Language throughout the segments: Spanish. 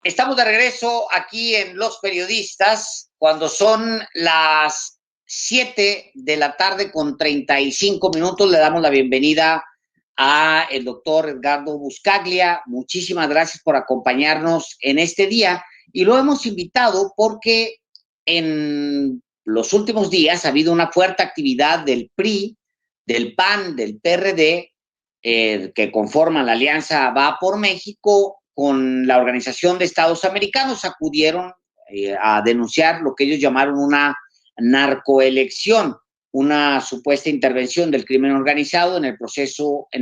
Estamos de regreso aquí en Los Periodistas cuando son las 7 de la tarde con 35 minutos. Le damos la bienvenida a el doctor Edgardo Buscaglia. Muchísimas gracias por acompañarnos en este día y lo hemos invitado porque en los últimos días ha habido una fuerte actividad del PRI, del PAN, del PRD, que conforman la alianza Va por México con la Organización de Estados Americanos. Acudieron a denunciar lo que ellos llamaron una narcoelección, una supuesta intervención del crimen organizado en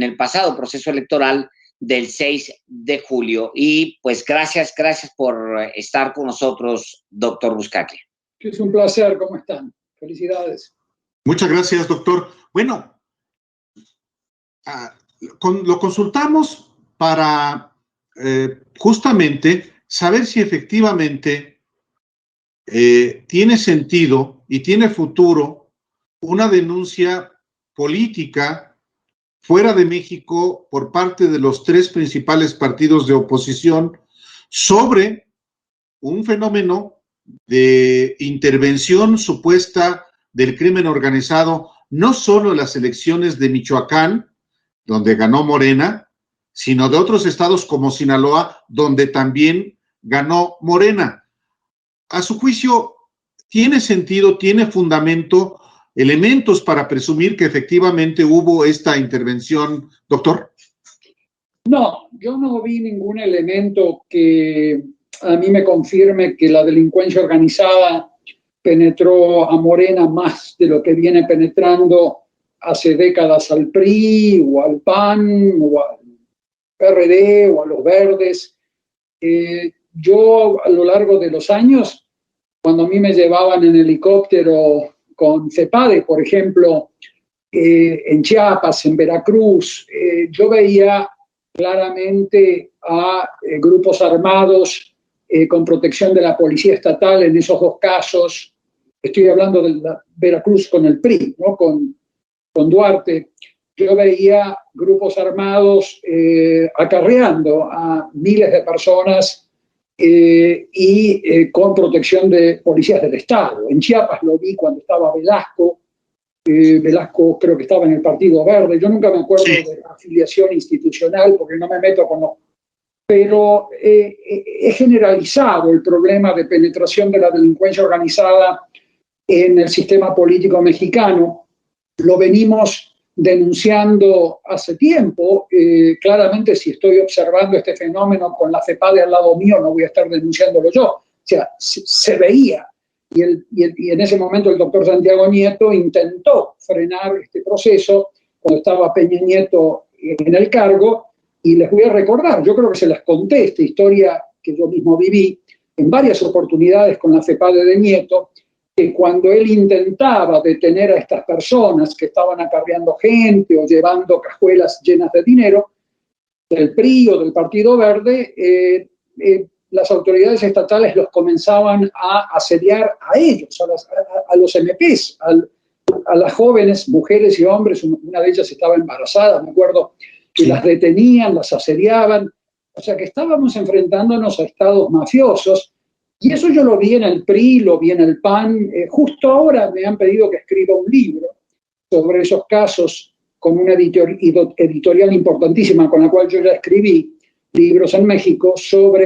el pasado proceso electoral del 6 de julio. Y pues gracias por estar con nosotros, doctor Buscaglia. Es un placer, ¿cómo están? Felicidades. Muchas gracias, doctor. Bueno, lo consultamos para justamente saber si efectivamente tiene sentido y tiene futuro una denuncia política fuera de México por parte de los tres principales partidos de oposición sobre un fenómeno de intervención supuesta del crimen organizado, no solo en las elecciones de Michoacán, donde ganó Morena, sino de otros estados como Sinaloa, donde también ganó Morena. A su juicio, ¿tiene sentido, tiene fundamento, elementos para presumir que efectivamente hubo esta intervención, doctor? No, yo no vi ningún elemento que a mí me confirme que la delincuencia organizada penetró a Morena más de lo que viene penetrando hace décadas al PRI o al PAN o al PRD o a los Verdes. Yo a lo largo de los años, cuando a mí me llevaban en helicóptero con CEPADE, por ejemplo, en Chiapas, en Veracruz, yo veía claramente a grupos armados con protección de la policía estatal en esos dos casos. Estoy hablando de Veracruz con el PRI, ¿no? Con Duarte. Yo veía grupos armados acarreando a miles de personas y con protección de policías del Estado. En Chiapas lo vi cuando estaba Velasco. Velasco creo que estaba en el Partido Verde. Yo nunca me acuerdo de la afiliación institucional porque no me meto con los... Pero es generalizado el problema de penetración de la delincuencia organizada en el sistema político mexicano. Lo venimos denunciando hace tiempo. Claramente, si estoy observando este fenómeno con la CEPADE al lado mío, no voy a estar denunciándolo yo. O sea, se veía. Y en ese momento el doctor Santiago Nieto intentó frenar este proceso cuando estaba Peña Nieto en el cargo. Y les voy a recordar, yo creo que se las conté esta historia que yo mismo viví en varias oportunidades con la CEPADE de Nieto, que cuando él intentaba detener a estas personas que estaban acarreando gente o llevando cajuelas llenas de dinero del PRI o del Partido Verde, las autoridades estatales los comenzaban a asediar a ellos, a los MPs, a las jóvenes, mujeres y hombres. Una de ellas estaba embarazada, me acuerdo, que las detenían, las asediaban. O sea que estábamos enfrentándonos a estados mafiosos. Y eso yo lo vi en el PRI, lo vi en el PAN. Justo ahora me han pedido que escriba un libro sobre esos casos con una editorial importantísima con la cual yo ya escribí libros en México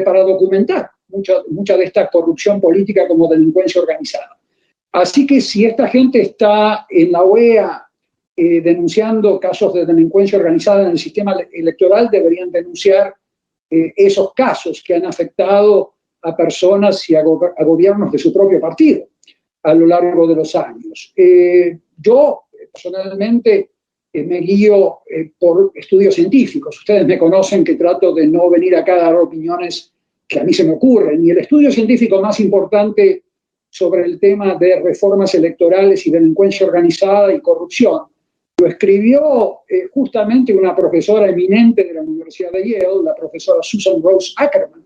para documentar mucha de esta corrupción política como delincuencia organizada. Así que si esta gente está en la OEA denunciando casos de delincuencia organizada en el sistema electoral, deberían denunciar esos casos que han afectado a personas y a gobiernos de su propio partido a lo largo de los años. Yo, personalmente, me guío por estudios científicos. Ustedes me conocen que trato de no venir acá a dar opiniones que a mí se me ocurren. Y el estudio científico más importante sobre el tema de reformas electorales y delincuencia organizada y corrupción lo escribió justamente una profesora eminente de la Universidad de Yale, la profesora Susan Rose Ackerman,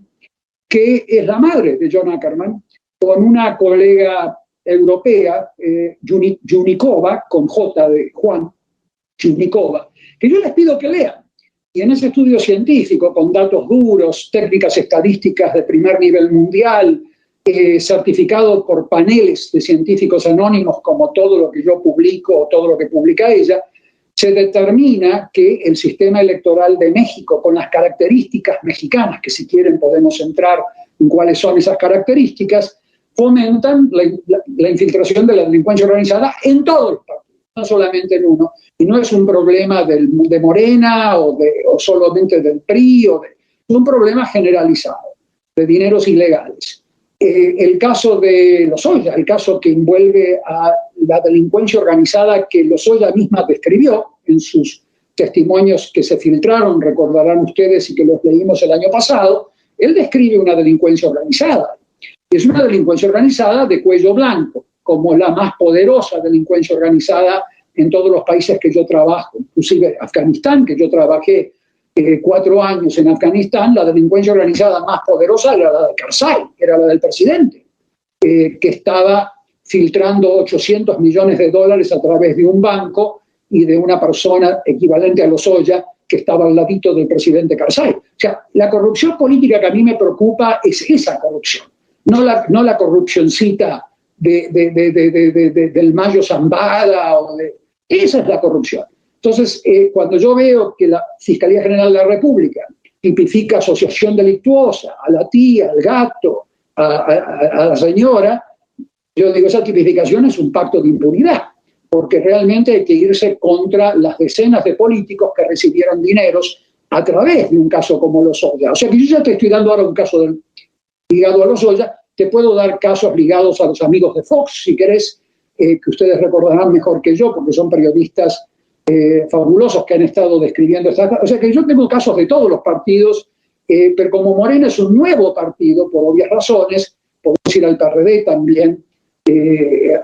que es la madre de John Ackerman, con una colega europea, Junikova, con J de Juan, Junikova, que yo les pido que lean. Y en ese estudio científico, con datos duros, técnicas estadísticas de primer nivel mundial, certificado por paneles de científicos anónimos, como todo lo que yo publico o todo lo que publica ella, se determina que el sistema electoral de México, con las características mexicanas, que si quieren podemos entrar en cuáles son esas características, fomentan la infiltración de la delincuencia organizada en todos los partidos, no solamente en uno. Y no es un problema de Morena o solamente del PRI, es un problema generalizado de dineros ilegales. El caso de Lozoya, el caso que envuelve a la delincuencia organizada que Lozoya misma describió en sus testimonios que se filtraron, recordarán ustedes, y que los leímos el año pasado, él describe una delincuencia organizada. Es una delincuencia organizada de cuello blanco, como la más poderosa delincuencia organizada en todos los países que yo trabajo, inclusive Afganistán, que yo trabajé 4 años en Afganistán. La delincuencia organizada más poderosa era la de Karzai, era la del presidente, que estaba filtrando $800 millones a través de un banco y de una persona equivalente a Lozoya que estaba al ladito del presidente Karzai. O sea, la corrupción política que a mí me preocupa es esa corrupción, no la corrupcioncita del Mayo Zambada. Esa es la corrupción. Entonces, cuando yo veo que la Fiscalía General de la República tipifica asociación delictuosa a la tía, al gato, a la señora, yo digo, esa tipificación es un pacto de impunidad, porque realmente hay que irse contra las decenas de políticos que recibieron dineros a través de un caso como Lozoya. O sea que yo ya te estoy dando ahora un caso ligado a Lozoya, te puedo dar casos ligados a los amigos de Fox, si querés, que ustedes recordarán mejor que yo, porque son periodistas fabulosos que han estado describiendo estas cosas. O sea que yo tengo casos de todos los partidos, pero como Morena es un nuevo partido, por obvias razones, podemos ir al PRD también,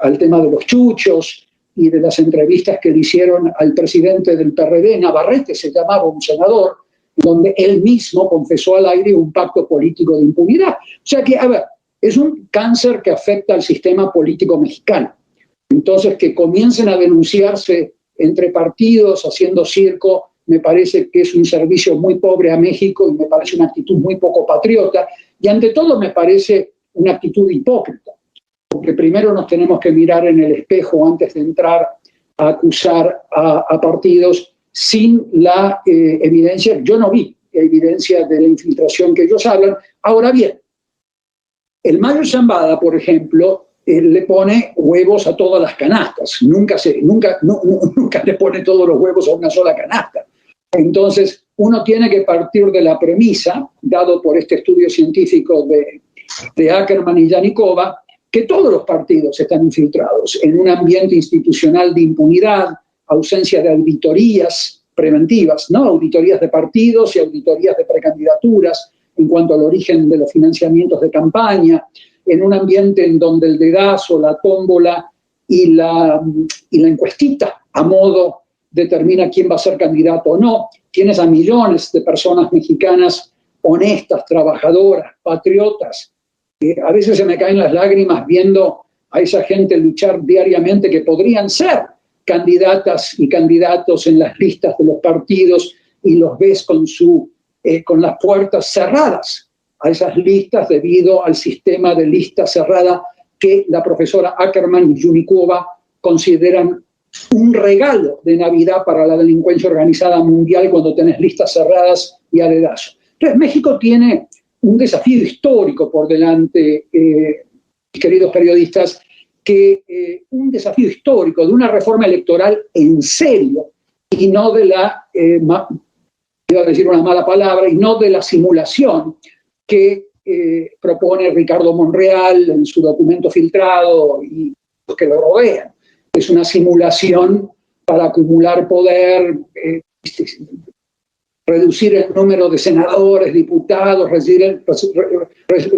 al tema de los chuchos y de las entrevistas que le hicieron al presidente del PRD, Navarrete se llamaba, un senador, donde él mismo confesó al aire un pacto político de impunidad. O sea que, a ver, es un cáncer que afecta al sistema político mexicano. Entonces, que comiencen a denunciarse entre partidos haciendo circo, me parece que es un servicio muy pobre a México y me parece una actitud muy poco patriota y ante todo me parece una actitud hipócrita, porque primero nos tenemos que mirar en el espejo antes de entrar a acusar a partidos sin la evidencia. Yo no vi evidencia de la infiltración que ellos hablan. Ahora bien, el Mayo Zambada, por ejemplo, le pone huevos a todas las canastas, nunca le pone todos los huevos a una sola canasta. Entonces, uno tiene que partir de la premisa, dado por este estudio científico de Ackerman y Yanikova, que todos los partidos están infiltrados en un ambiente institucional de impunidad, ausencia de auditorías preventivas, ¿no? Auditorías de partidos y auditorías de precandidaturas en cuanto al origen de los financiamientos de campaña, en un ambiente en donde el dedazo, la tómbola y la encuestita a modo determina quién va a ser candidato o no. Tienes a millones de personas mexicanas honestas, trabajadoras, patriotas. A veces se me caen las lágrimas viendo a esa gente luchar diariamente que podrían ser candidatas y candidatos en las listas de los partidos y los ves con las puertas cerradas a esas listas debido al sistema de lista cerrada que la profesora Ackerman y Yanikova consideran un regalo de Navidad para la delincuencia organizada mundial cuando tenés listas cerradas y a dedazo. Entonces, México tiene un desafío histórico por delante, queridos periodistas, un desafío histórico de una reforma electoral en serio y no de iba a decir una mala palabra, y no de la simulación que propone Ricardo Monreal en su documento filtrado y los que lo rodean. Es una simulación para acumular poder, reducir el número de senadores, diputados,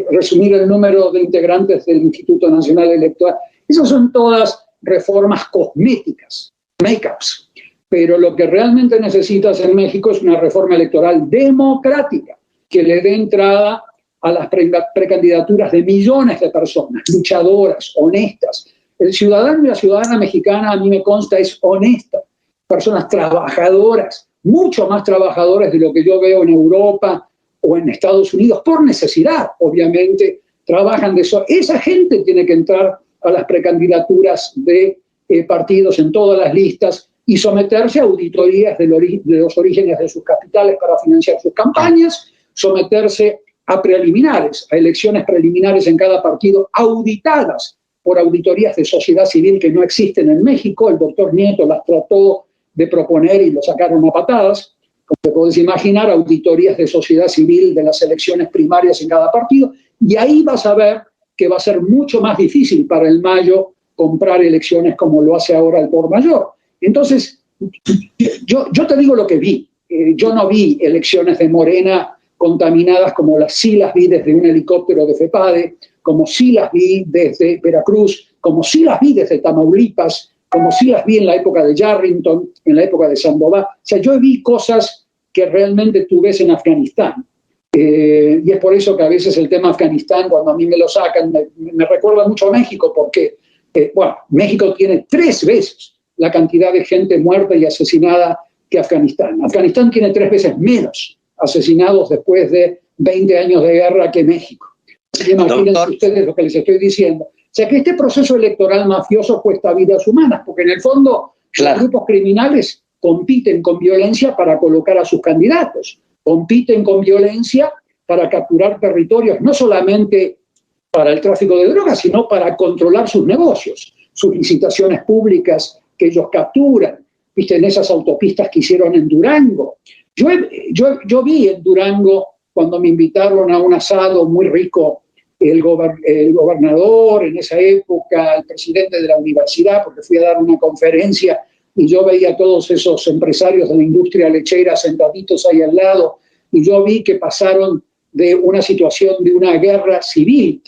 resumir el número de integrantes del Instituto Nacional Electoral. Esas son todas reformas cosméticas, make-ups. Pero lo que realmente necesitas en México es una reforma electoral democrática que le dé entrada a las precandidaturas de millones de personas, luchadoras, honestas. El ciudadano y la ciudadana mexicana, a mí me consta, es honesta. Personas trabajadoras, mucho más trabajadores de lo que yo veo en Europa o en Estados Unidos, por necesidad, obviamente, trabajan de eso. Esa gente tiene que entrar a las precandidaturas de partidos en todas las listas y someterse a auditorías de los orígenes de sus capitales para financiar sus campañas, someterse a preliminares, a elecciones preliminares en cada partido, auditadas por auditorías de sociedad civil que no existen en México. El doctor Nieto las trató de proponer y lo sacaron a patadas. Como te podés imaginar, auditorías de sociedad civil de las elecciones primarias en cada partido, y ahí vas a ver que va a ser mucho más difícil para el Mayo comprar elecciones como lo hace ahora el por mayor. Entonces, yo te digo lo que vi. Yo no vi elecciones de Morena contaminadas como sí las vi desde un helicóptero de FEPADE, como sí las vi desde Veracruz, como sí las vi desde Tamaulipas, como sí las vi en la época de Yarrington, en la época de Sandoval. O sea, yo vi cosas que realmente tú ves en Afganistán. Y es por eso que a veces el tema Afganistán, cuando a mí me lo sacan, me recuerda mucho a México, porque, bueno, México tiene 3 veces la cantidad de gente muerta y asesinada que Afganistán. Afganistán tiene 3 veces menos asesinados después de 20 años de guerra que México. Imagínense ustedes lo que les estoy diciendo. O sea, que este proceso electoral mafioso cuesta vidas humanas, porque en el fondo los grupos criminales compiten con violencia para colocar a sus candidatos, compiten con violencia para capturar territorios, no solamente para el tráfico de drogas, sino para controlar sus negocios, sus licitaciones públicas que ellos capturan. ¿Viste? En esas autopistas que hicieron en Durango. Yo vi en Durango, cuando me invitaron a un asado muy rico, el gobernador en esa época, el presidente de la universidad, porque fui a dar una conferencia y yo veía a todos esos empresarios de la industria lechera sentaditos ahí al lado, y yo vi que pasaron de una situación de una guerra civil,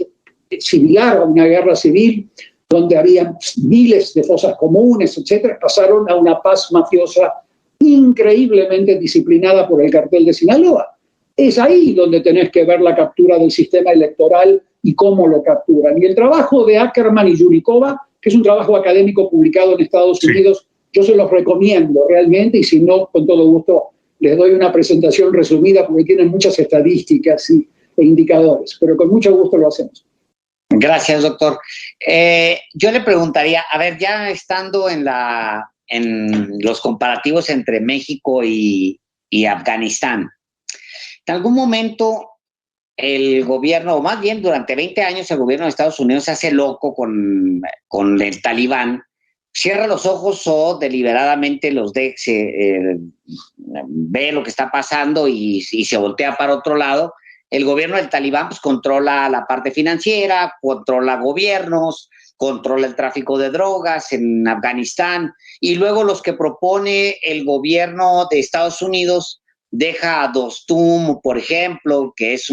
similar a una guerra civil, donde había miles de fosas comunes, etcétera, pasaron a una paz mafiosa increíblemente disciplinada por el cartel de Sinaloa. Es ahí donde tenés que ver la captura del sistema electoral y cómo lo capturan. Y el trabajo de Ackerman y Yulikova, que es un trabajo académico publicado en Estados Unidos, yo se los recomiendo realmente, y si no, con todo gusto les doy una presentación resumida porque tienen muchas estadísticas e indicadores, pero con mucho gusto lo hacemos. Gracias, doctor. Yo le preguntaría, a ver, ya estando en los comparativos entre México y Afganistán, ¿en algún momento el gobierno, o más bien durante 20 años el gobierno de Estados Unidos se hace loco con el Talibán, cierra los ojos o deliberadamente ve lo que está pasando y se voltea para otro lado? El gobierno del Talibán pues controla la parte financiera, controla gobiernos, controla el tráfico de drogas en Afganistán, y luego los que propone el gobierno de Estados Unidos deja a Dostum, por ejemplo, que es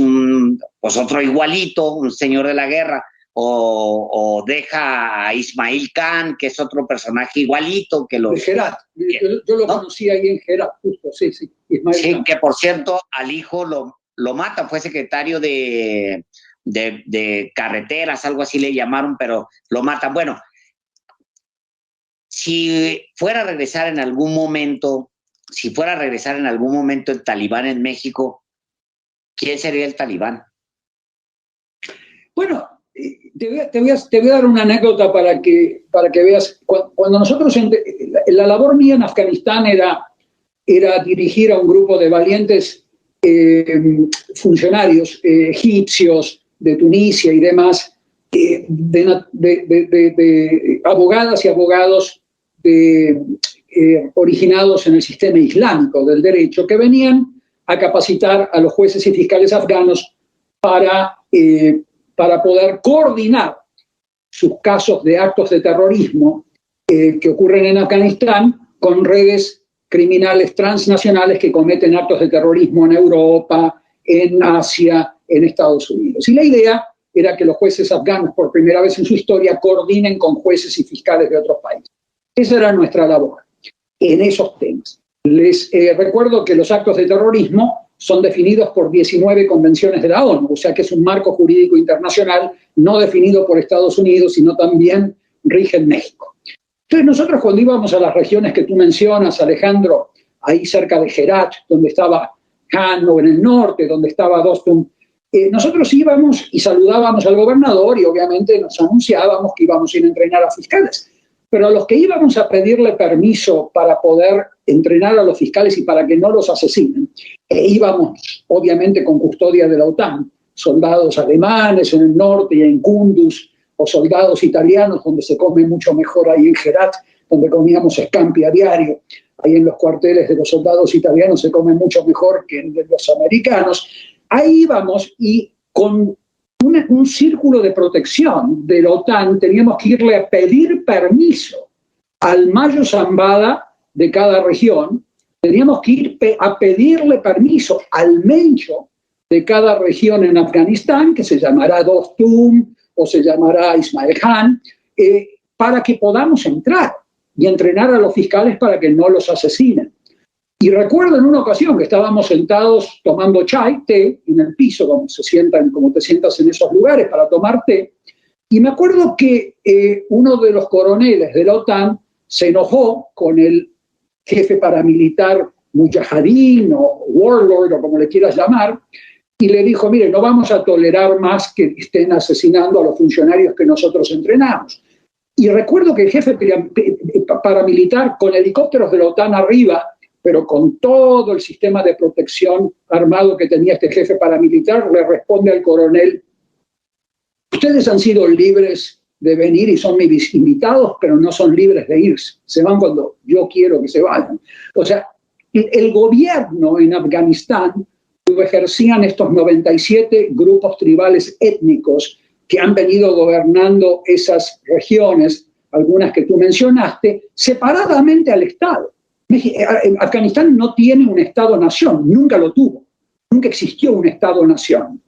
otro igualito, un señor de la guerra, o deja a Ismail Khan, que es otro personaje igualito que los... De Herat. Yo lo conocí ahí en Herat, justo, sí. Ismail Khan. Que por cierto, al hijo lo matan, fue secretario de carreteras, algo así le llamaron, pero lo matan. Bueno, si fuera a regresar en algún momento el Talibán en México, ¿quién sería el Talibán? Bueno, te voy a dar una anécdota para que veas. Cuando nosotros, la labor mía en Afganistán era dirigir a un grupo de valientes funcionarios egipcios de Tunisia y demás, de abogadas y abogados originados en el sistema islámico del derecho, que venían a capacitar a los jueces y fiscales afganos para poder coordinar sus casos de actos de terrorismo que ocurren en Afganistán con redes criminales transnacionales que cometen actos de terrorismo en Europa, en Asia, en Estados Unidos. Y la idea era que los jueces afganos, por primera vez en su historia, coordinen con jueces y fiscales de otros países. Esa era nuestra labor en esos temas. Les recuerdo que los actos de terrorismo son definidos por 19 convenciones de la ONU, o sea que es un marco jurídico internacional no definido por Estados Unidos, sino también rige en México. Entonces nosotros cuando íbamos a las regiones que tú mencionas, Alejandro, ahí cerca de Herat, donde estaba Han, o en el norte, donde estaba Dostum. Nosotros íbamos y saludábamos al gobernador y obviamente nos anunciábamos que íbamos a ir a entrenar a fiscales. Pero a los que íbamos a pedirle permiso para poder entrenar a los fiscales y para que no los asesinen, íbamos obviamente con custodia de la OTAN, soldados alemanes en el norte y en Kunduz, o soldados italianos donde se come mucho mejor ahí en Herat, donde comíamos scampi a diario. Ahí en los cuarteles de los soldados italianos se come mucho mejor que en los americanos. Ahí íbamos y con un círculo de protección de la OTAN teníamos que irle a pedir permiso al Mayo Zambada de cada región, teníamos que ir a pedirle permiso al Mencho de cada región en Afganistán, que se llamará Dostum o se llamará Ismail Khan, para que podamos entrar y entrenar a los fiscales para que no los asesinen. Y recuerdo en una ocasión que estábamos sentados tomando chai, té, en el piso, como te sientas en esos lugares para tomar té, y me acuerdo que uno de los coroneles de la OTAN se enojó con el jefe paramilitar mujahideen o warlord o como le quieras llamar, y le dijo, mire, no vamos a tolerar más que estén asesinando a los funcionarios que nosotros entrenamos. Y recuerdo que el jefe paramilitar, con helicópteros de la OTAN arriba, pero con todo el sistema de protección armado que tenía este jefe paramilitar, le responde al coronel, ustedes han sido libres de venir y son mis invitados, pero no son libres de irse. Se van cuando yo quiero que se vayan. O sea, el gobierno en Afganistán lo ejercían estos 97 grupos tribales étnicos que han venido gobernando esas regiones, algunas que tú mencionaste, separadamente al Estado. Afganistán no tiene un Estado-nación, nunca lo tuvo, nunca existió un Estado-nación.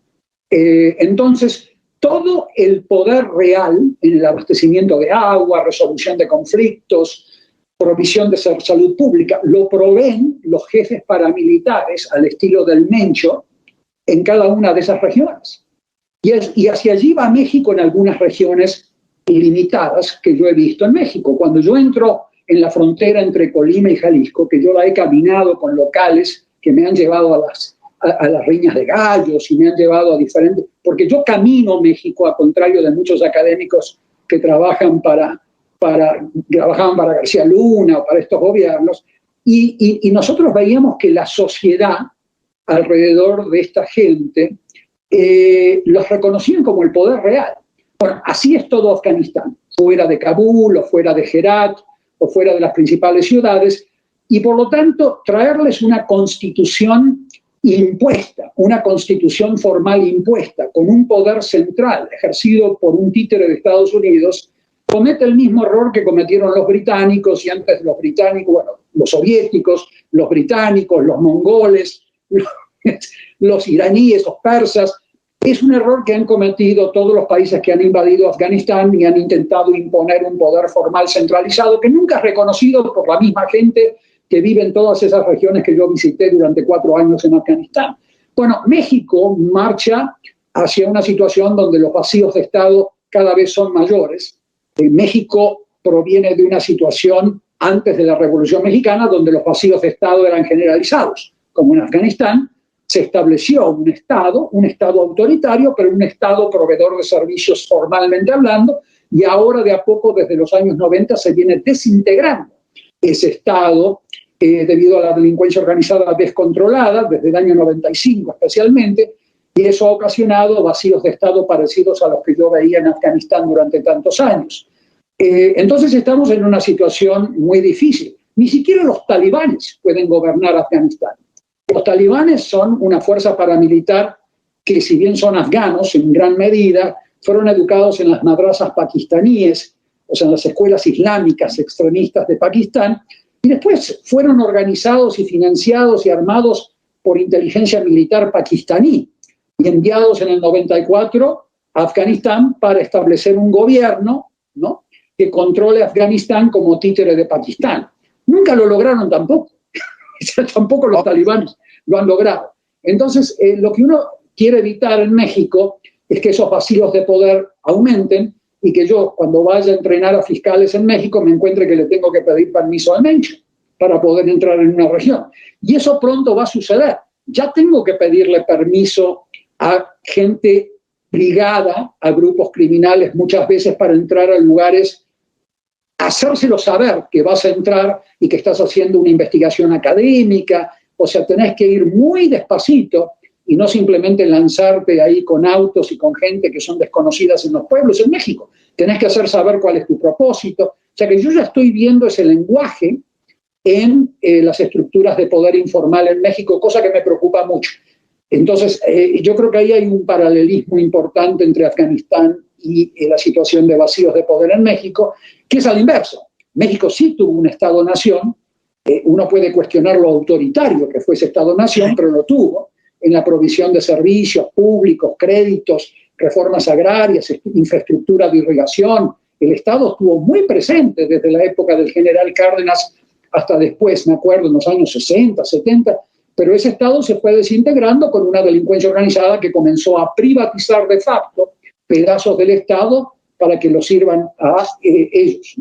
Entonces, todo el poder real en el abastecimiento de agua, resolución de conflictos, provisión de salud pública, lo proveen los jefes paramilitares al estilo del Mencho en cada una de esas regiones. Y hacia allí va México en algunas regiones limitadas que yo he visto en México. Cuando yo entro en la frontera entre Colima y Jalisco, que yo la he caminado con locales que me han llevado a las riñas de gallos y me han llevado a diferentes... Porque yo camino México, a contrario de muchos académicos que trabajaban para García Luna o para estos gobiernos, y nosotros veíamos que la sociedad alrededor de esta gente los reconocían como el poder real. Bueno, así es todo Afganistán, fuera de Kabul o fuera de Herat o fuera de las principales ciudades, y por lo tanto traerles una constitución impuesta, una constitución formal impuesta, con un poder central ejercido por un títere de Estados Unidos, comete el mismo error que cometieron los británicos, y antes los británicos, bueno, los soviéticos, los británicos, los mongoles, los iraníes, los persas. Es un error que han cometido todos los países que han invadido Afganistán y han intentado imponer un poder formal centralizado que nunca es reconocido por la misma gente que vive en todas esas regiones que yo visité durante 4 años en Afganistán. Bueno, México marcha hacia una situación donde los vacíos de Estado cada vez son mayores. México proviene de una situación antes de la Revolución Mexicana donde los vacíos de Estado eran generalizados, como en Afganistán. Se estableció un Estado autoritario, pero un Estado proveedor de servicios formalmente hablando, y ahora de a poco, desde los años 90, se viene desintegrando ese Estado debido a la delincuencia organizada descontrolada, desde el año 95 especialmente, y eso ha ocasionado vacíos de Estado parecidos a los que yo veía en Afganistán durante tantos años. Entonces estamos en una situación muy difícil. Ni siquiera los talibanes pueden gobernar Afganistán. Los talibanes son una fuerza paramilitar que, si bien son afganos en gran medida, fueron educados en las madrasas pakistaníes, o sea, en las escuelas islámicas extremistas de Pakistán, y después fueron organizados y financiados y armados por inteligencia militar pakistaní y enviados en el 94 a Afganistán para establecer un gobierno, ¿no?, que controle Afganistán como títere de Pakistán. Nunca lo lograron tampoco. Tampoco los talibanes lo han logrado. Entonces, lo que uno quiere evitar en México es que esos vacíos de poder aumenten y que yo, cuando vaya a entrenar a fiscales en México, me encuentre que le tengo que pedir permiso al Mencho. para poder entrar en una región. Y eso pronto va a suceder. Ya tengo que pedirle permiso a gente ligada a grupos criminales muchas veces para entrar a lugares, hacérselo saber que vas a entrar y que estás haciendo una investigación académica. O sea, tenés que ir muy despacito y no simplemente lanzarte ahí con autos y con gente que son desconocidas en los pueblos. En México tenés que hacer saber cuál es tu propósito. O sea que yo ya estoy viendo ese lenguaje en las estructuras de poder informal en México, cosa que me preocupa mucho. Entonces, yo creo que ahí hay un paralelismo importante entre Afganistán y la situación de vacíos de poder en México, que es al inverso. México sí tuvo un Estado-nación, uno puede cuestionar lo autoritario que fue ese Estado-nación, pero lo tuvo en la provisión de servicios públicos, créditos, reformas agrarias, infraestructura de irrigación. El Estado estuvo muy presente desde la época del general Cárdenas hasta después, me acuerdo, en los años 60, 70, pero ese Estado se fue desintegrando con una delincuencia organizada que comenzó a privatizar de facto pedazos del Estado para que lo sirvan a ellos.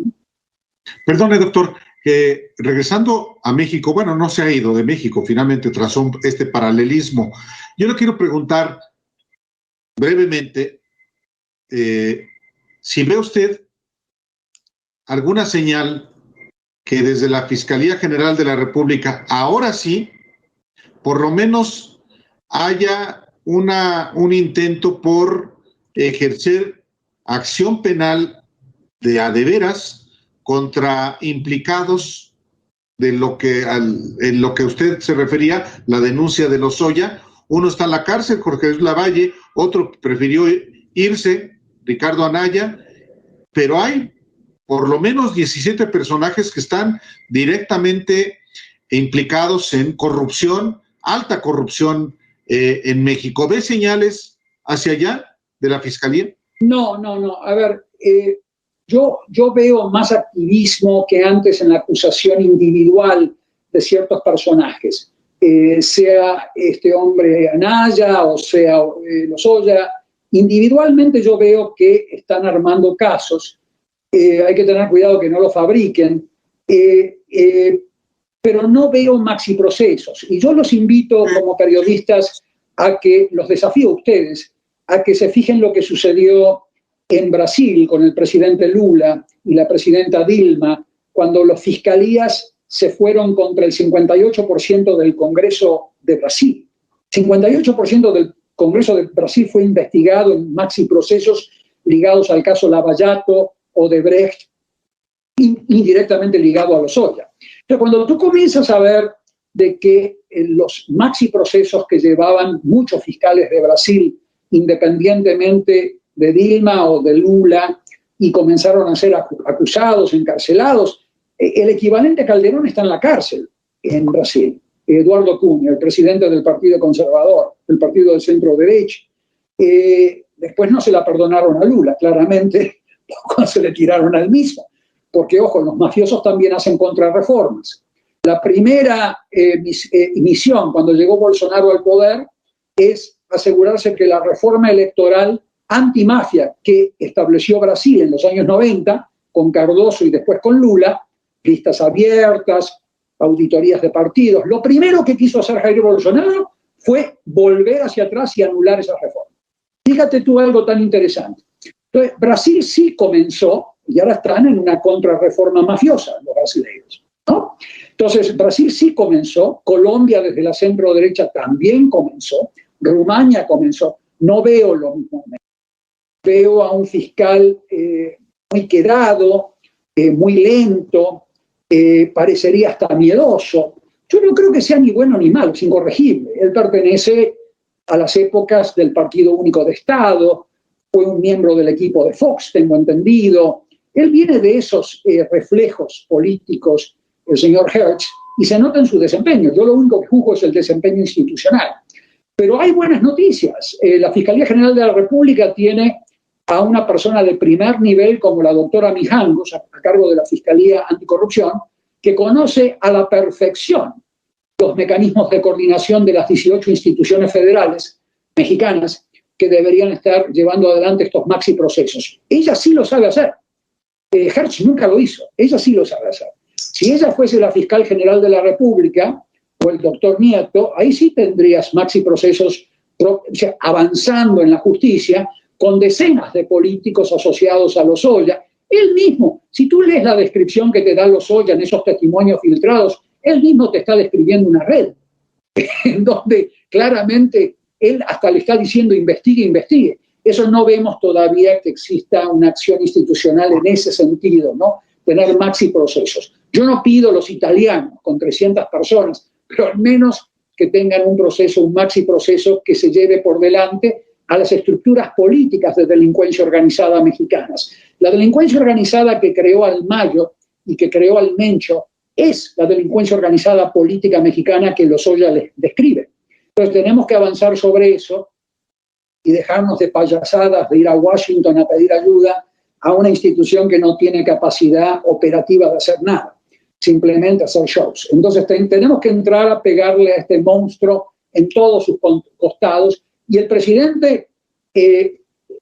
Perdone, doctor, regresando a México, bueno, no se ha ido de México, finalmente trazó este paralelismo. Yo le quiero preguntar brevemente si ve usted alguna señal que desde la Fiscalía General de la República, ahora sí, por lo menos haya un intento por ejercer acción penal de a de veras contra implicados en lo que usted se refería, la denuncia de Lozoya. Uno está en la cárcel, Jorge Jesús Lavalle, otro prefirió irse, Ricardo Anaya, pero hay por lo menos 17 personajes que están directamente implicados en corrupción, alta corrupción en México. ¿Ve señales hacia allá de la Fiscalía? No. A ver, yo veo más activismo que antes en la acusación individual de ciertos personajes, sea este hombre Anaya o sea Lozoya. Individualmente yo veo que están armando casos. Hay que tener cuidado que no lo fabriquen, pero no veo maxiprocesos. Y yo los invito como periodistas a que, los desafío a ustedes, a que se fijen lo que sucedió en Brasil con el presidente Lula y la presidenta Dilma, cuando las fiscalías se fueron contra el 58% del Congreso de Brasil. 58% del Congreso de Brasil fue investigado en maxiprocesos ligados al caso Lavallato, Odebrecht, indirectamente ligado a Lozoya. Pero cuando tú comienzas a ver de que los maxiprocesos que llevaban muchos fiscales de Brasil, independientemente de Dilma o de Lula, y comenzaron a ser acusados, encarcelados, el equivalente a Calderón está en la cárcel en Brasil. Eduardo Cunha, el presidente del Partido Conservador, del Partido del Centro Derecha. Después no se la perdonaron a Lula, claramente, cuando se le tiraron al mismo. Porque, ojo, los mafiosos también hacen contrarreformas. La primera misión cuando llegó Bolsonaro al poder es asegurarse que la reforma electoral antimafia que estableció Brasil en los años 90, con Cardoso y después con Lula, listas abiertas, auditorías de partidos. Lo primero que quiso hacer Jair Bolsonaro fue volver hacia atrás y anular esas reformas. Fíjate tú algo tan interesante. Entonces, Brasil sí comenzó, y ahora están en una contrarreforma mafiosa los brasileños, ¿no? Entonces, Brasil sí comenzó, Colombia desde la centro derecha también comenzó, Rumania comenzó. No veo lo mismo. Veo a un fiscal muy quedado, muy lento, parecería hasta miedoso. Yo no creo que sea ni bueno ni malo, es incorregible. Él pertenece a las épocas del Partido Único de Estado, fue un miembro del equipo de Fox, tengo entendido. Él viene de esos reflejos políticos, el señor Hertz, y se nota en su desempeño. Yo lo único que juzgo es el desempeño institucional. Pero hay buenas noticias. La Fiscalía General de la República tiene a una persona de primer nivel como la doctora Mijangos, a cargo de la Fiscalía Anticorrupción, que conoce a la perfección los mecanismos de coordinación de las 18 instituciones federales mexicanas que deberían estar llevando adelante estos maxiprocesos. Ella sí lo sabe hacer. Hertz nunca lo hizo. Ella sí lo sabe hacer. Si ella fuese la fiscal general de la República, o el doctor Nieto, ahí sí tendrías maxi procesos avanzando en la justicia, con decenas de políticos asociados a Lozoya. Él mismo, si tú lees la descripción que te da Lozoya en esos testimonios filtrados, él mismo te está describiendo una red, en donde claramente él hasta le está diciendo investigue, investigue. Eso no vemos todavía que exista una acción institucional en ese sentido, ¿no? Tener maxi procesos. Yo no pido los italianos con 300 personas, pero al menos que tengan un proceso, un maxi proceso que se lleve por delante a las estructuras políticas de delincuencia organizada mexicanas. La delincuencia organizada que creó al Mayo y que creó al Mencho es la delincuencia organizada política mexicana que Lozoya les describe. Entonces tenemos que avanzar sobre eso y dejarnos de payasadas, de ir a Washington a pedir ayuda a una institución que no tiene capacidad operativa de hacer nada, simplemente hacer shows. Entonces tenemos que entrar a pegarle a este monstruo en todos sus costados, y el presidente,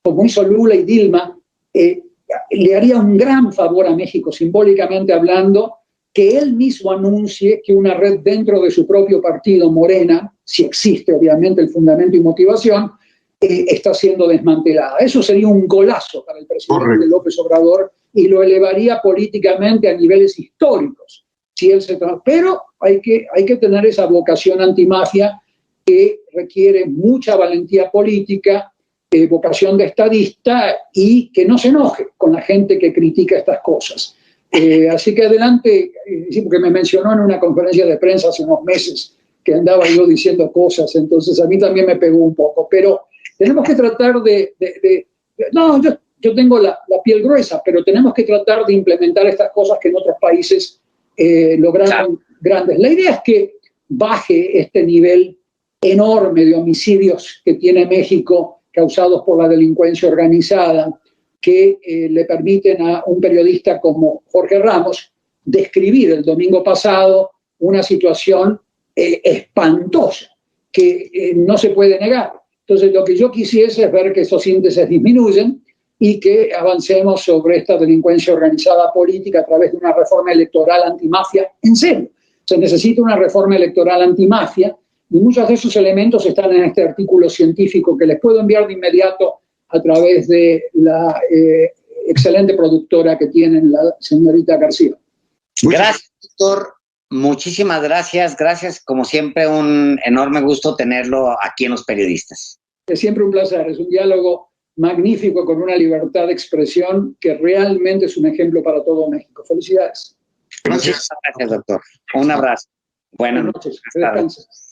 como hizo Lula y Dilma, le haría un gran favor a México, simbólicamente hablando, que él mismo anuncie que una red dentro de su propio partido, Morena, si existe obviamente el fundamento y motivación, está siendo desmantelada. Eso sería un golazo para el presidente López Obrador y lo elevaría políticamente a niveles históricos. Si él pero hay que tener esa vocación antimafia que requiere mucha valentía política, vocación de estadista, y que no se enoje con la gente que critica estas cosas. Así que adelante, porque me mencionó en una conferencia de prensa hace unos meses que andaba yo diciendo cosas, entonces a mí también me pegó un poco, pero tenemos que tratar no, yo tengo la piel gruesa, pero tenemos que tratar de implementar estas cosas que en otros países lograron grandes. La idea es que baje este nivel enorme de homicidios que tiene México causados por la delincuencia organizada, que le permiten a un periodista como Jorge Ramos describir el domingo pasado una situación espantosa que no se puede negar. Entonces, lo que yo quisiese es ver que esos índices disminuyen y que avancemos sobre esta delincuencia organizada política a través de una reforma electoral antimafia en serio. Se necesita una reforma electoral antimafia, y muchos de esos elementos están en este artículo científico que les puedo enviar de inmediato a través de la excelente productora que tienen, la señorita García. Gracias, doctor. Muchísimas gracias. Gracias, como siempre, un enorme gusto tenerlo aquí en Los Periodistas. Es siempre un placer. Es un diálogo magnífico con una libertad de expresión que realmente es un ejemplo para todo México. Felicidades. Gracias. Muchas gracias, doctor. Un abrazo. Buenas noches. Que descanses.